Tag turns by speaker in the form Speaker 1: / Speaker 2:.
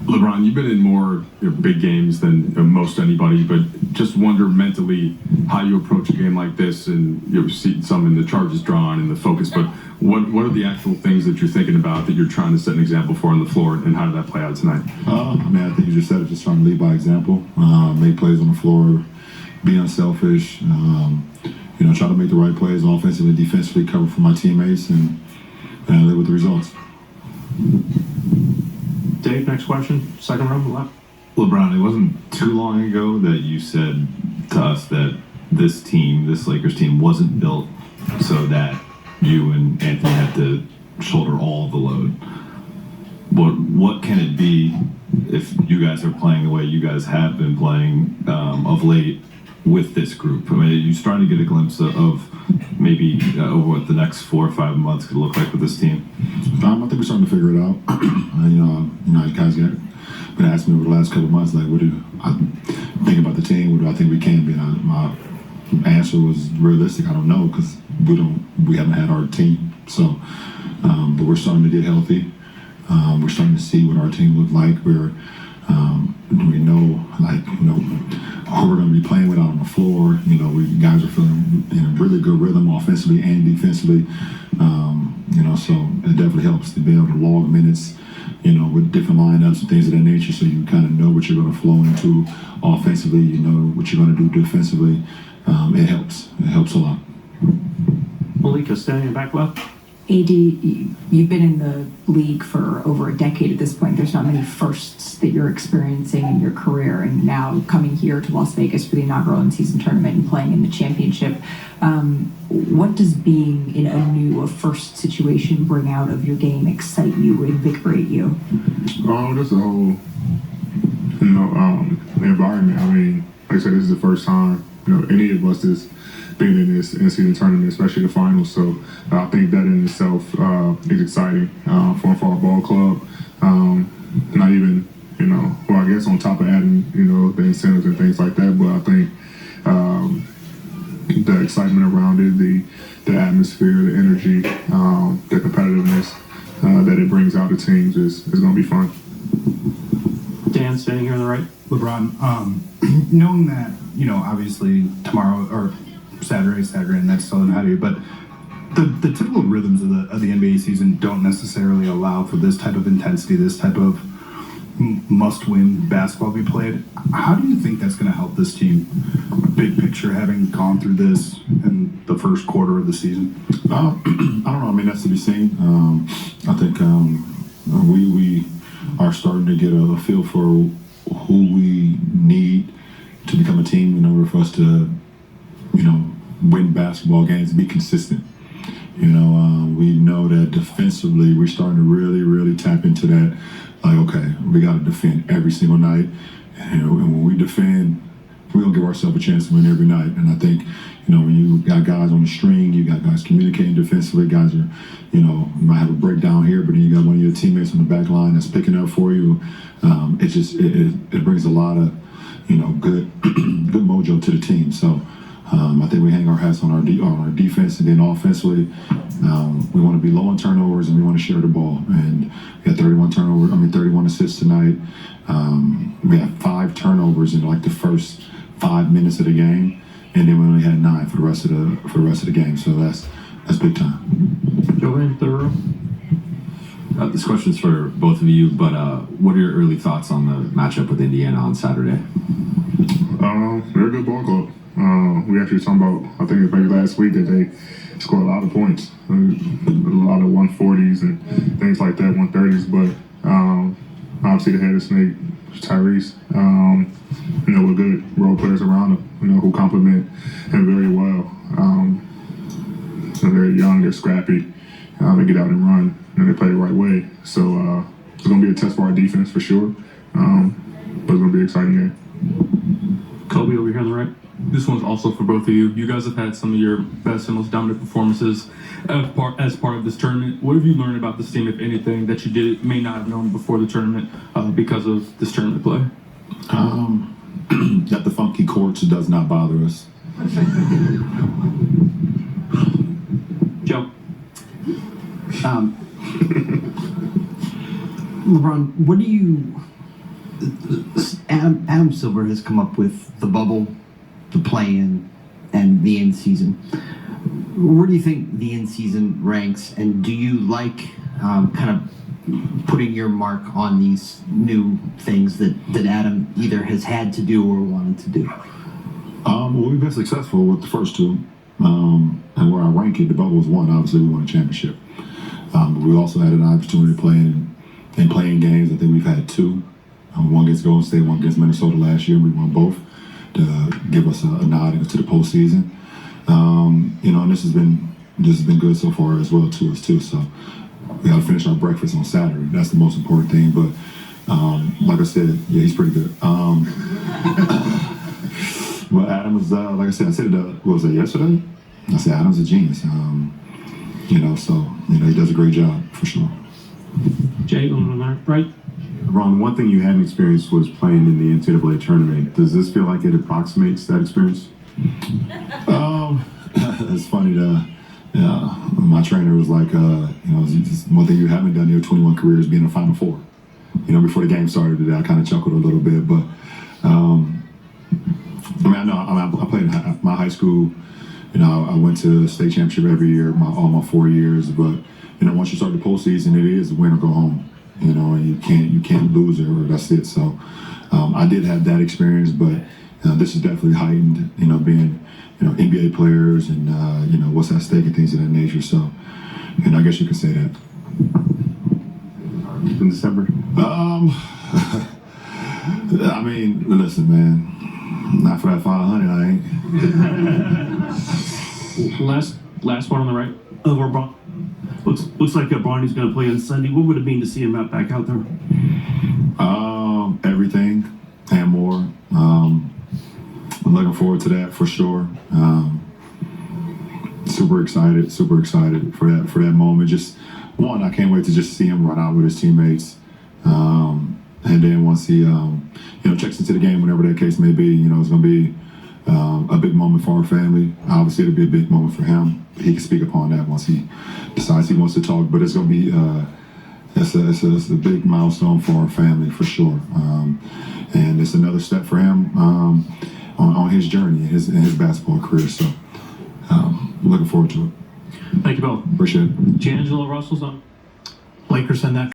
Speaker 1: LeBron, you've been in more big games than most anybody, but just wonder mentally how you approach a game like this, and you've seen some in the charges drawn and the focus, but what are the actual things that you're thinking about that you're trying to set an example for on the floor, and how did that play out tonight?
Speaker 2: I think you just said it, just trying to lead by example, make plays on the floor, be unselfish, try to make the right plays offensively, defensively, cover for my teammates, and live with the results.
Speaker 3: Dave, next question. Second row, left.
Speaker 4: LeBron, it wasn't too long ago that you said to us that this team, this Lakers team, wasn't built so that you and Anthony had to shoulder all the load. What can it be if you guys are playing the way you guys have been playing of late with this group? I mean, you're starting to get a glimpse of maybe what the next 4 or 5 months could look like with this team.
Speaker 2: I think we're starting to figure it out. You guys been asking me over the last couple of months, like, what do I think about the team? What do I think we can be? And my answer was realistic. I don't know, because we haven't had our team. So, but we're starting to get healthy. We're starting to see what our team looks like. We know, who we're going to be playing with out on the floor. Guys are feeling in a really good rhythm offensively and defensively. So it definitely helps to be able to log minutes, with different lineups and things of that nature, so you kind of know what you're going to flow into offensively, you know what you're going to do defensively. It helps. It helps a lot.
Speaker 3: Malika, standing in back left.
Speaker 5: AD, you've been in the league for over a decade at this point. There's not many firsts that you're experiencing in your career, and now coming here to Las Vegas for the inaugural in-season tournament and playing in the championship. What does being in a first situation bring out of your game, excite you, invigorate you?
Speaker 6: Just the whole, environment. I mean, like I said, this is the first time, any of us is being in this in-season tournament, especially the finals. So I think that in itself is exciting for our ball club. Not even, I guess on top of adding, the incentives and things like that, but I think the excitement around it, the atmosphere, the energy, the competitiveness that it brings out to teams is going to be fun.
Speaker 3: Dan, standing here on the right.
Speaker 7: LeBron, knowing that, obviously tomorrow or Saturday, and that's still ahead of you, but the typical rhythms of the NBA season don't necessarily allow for this type of intensity, this type of must-win basketball be played. How do you think that's going to help this team, big picture, having gone through this in the first quarter of the season?
Speaker 2: I don't know. I mean, that's to be seen. I think we are starting to get a feel for who we need to become a team in order for us to, win basketball games, be consistent. We know that defensively we're starting to really, really tap into that. Like, okay, we got to defend every single night. And when we defend, we're going to give ourselves a chance to win every night. And I think, when you got guys on the string, you got guys communicating defensively, guys are, you might have a breakdown here, but then you got one of your teammates on the back line that's picking up for you. It brings a lot of, good mojo to the team. So I think we hang our hats on our defense, and then offensively, we want to be low on turnovers and we want to share the ball. And we had 31 assists tonight. We had 5 turnovers in like the first 5 minutes of the game, and then we only had 9 for the rest of the game. So that's big time.
Speaker 3: Joe in third row.
Speaker 4: This question's for both of you, but what are your early thoughts on the matchup with Indiana on Saturday?
Speaker 6: They're a good ball club. We actually were talking about, I think maybe last week, that they scored a lot of points, a lot of 140s and things like that, 130s. But obviously the head of Snake, Tyrese, with good role players around him, who complement him very well. They're very young, they're scrappy, they get out and run, and they play the right way. So it's going to be a test for our defense for sure, but it's going to be an exciting game.
Speaker 3: Kobe over here on the right.
Speaker 8: This one's also for both of you. You guys have had some of your best and most dominant performances as part of this tournament. What have you learned about this team, if anything, that you may not have known before the tournament because of this tournament play?
Speaker 2: That the funky courts does not bother us.
Speaker 3: Joe.
Speaker 5: LeBron, what do you
Speaker 9: Adam Silver has come up with the bubble, the play-in, and the in-season. Where do you think the in-season ranks, and do you like kind of putting your mark on these new things that Adam either has had to do or wanted to do?
Speaker 2: Well, we've been successful with the first two, and where I rank it, the bubble was one. Obviously, we won a championship. But we also had an opportunity to play in playing games. I think we've had two. One against Golden State, one against Minnesota last year. We won both to give us a nod into the postseason. And this has been good so far as well to us too. So we got to finish our breakfast on Saturday. That's the most important thing. But like I said, yeah, he's pretty good. Well, Adam is like I said what was it, yesterday? I said Adam's a genius. So he does a great job for sure.
Speaker 3: Jay, on the right.
Speaker 1: Ron, one thing you hadn't experienced was playing in the NCAA tournament. Does this feel like it approximates that experience?
Speaker 2: It's funny that my trainer was like, one thing you haven't done in your 21 career is be in the Final Four. Before the game started today, I kind of chuckled a little bit, but I played in my high school. I went to state championship every year, all my 4 years. But once you start the postseason, it is win or go home. And you can't lose it, or that's it. So I did have that experience, but this is definitely heightened. Being NBA players and what's at stake and things of that nature. So, I guess you could say that.
Speaker 1: In December.
Speaker 2: Listen, man. Not for that 500, I ain't.
Speaker 3: Last one on the right.
Speaker 10: Looks like Bronny's going to play on Sunday. What would it mean to see him back out there?
Speaker 2: Everything and more. I'm looking forward to that for sure. Super excited for that moment. Just one, I can't wait to just see him run out with his teammates. And then once he checks into the game, whatever that case may be, it's going to be a big moment for our family. Obviously, it'll be a big moment for him. He can speak upon that once he decides he wants to talk. But it's going to be it's a big milestone for our family for sure. And it's another step for him on his journey in his basketball career. So looking forward to it.
Speaker 3: Thank you both.
Speaker 2: Appreciate it.
Speaker 3: D'Angelo Russell's on.
Speaker 7: Lakers send that